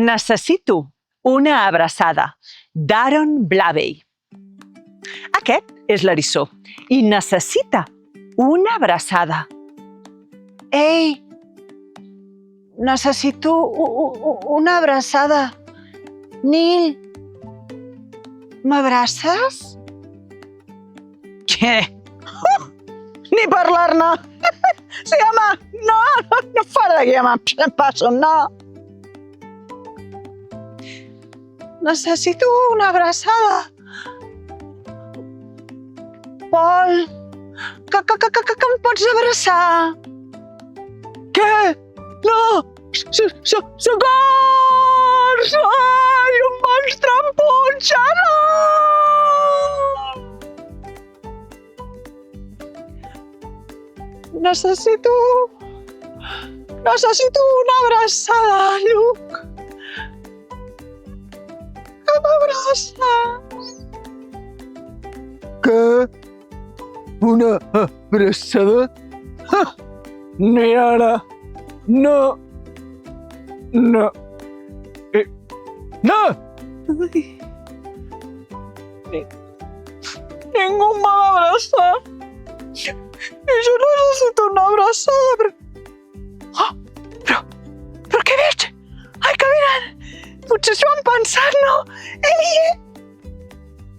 Necessito una abraçada, d'Aaron Blabey. Aquest és l'eriçó i necessita una abraçada. Ei, necessito una abraçada. Nil, m'abraces? Què? Ni parlar-ne! Sí, home, no fora d'aquí, home, em passo, no. Necessito una abraçada. Pol, que em pots abraçar? Què? No! Socors! Ai, un monstre em punxa! No! Necessito una abraçada, Lluc. Que m'abraces? Què? Una abraçada? Ni ara. No. No. No! Ningú m'ha d'abraçar. I jo necessito una abraçada. Però què veig? Ai, que venen! Potser s'ho han pensat, no? Ei!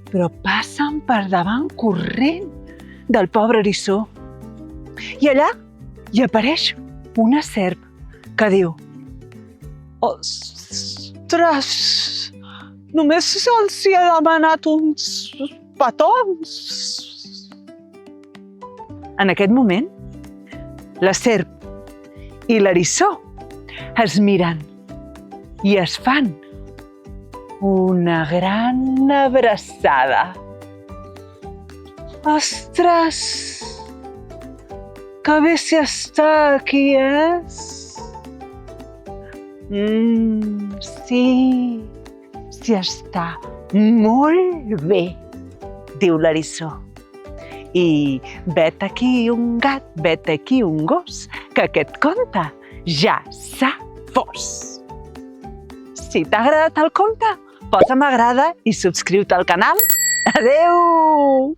Però passen per davant corrent del pobre eriçó. I allà hi apareix una serp que diu: ostres, només se'ls hi ha demanat uns petons. En aquest moment, la serp i l'eriçó es miren i es fan una gran abraçada. Ostres, que bé s'hi està aquí, sí, s'hi està molt bé, diu l'eriçó. I vet aquí un gat, vet aquí un gos, que aquest conte ja s'ha fos. Si t'ha agradat el conte, posa m'agrada i subscriu-te al canal. Adéu!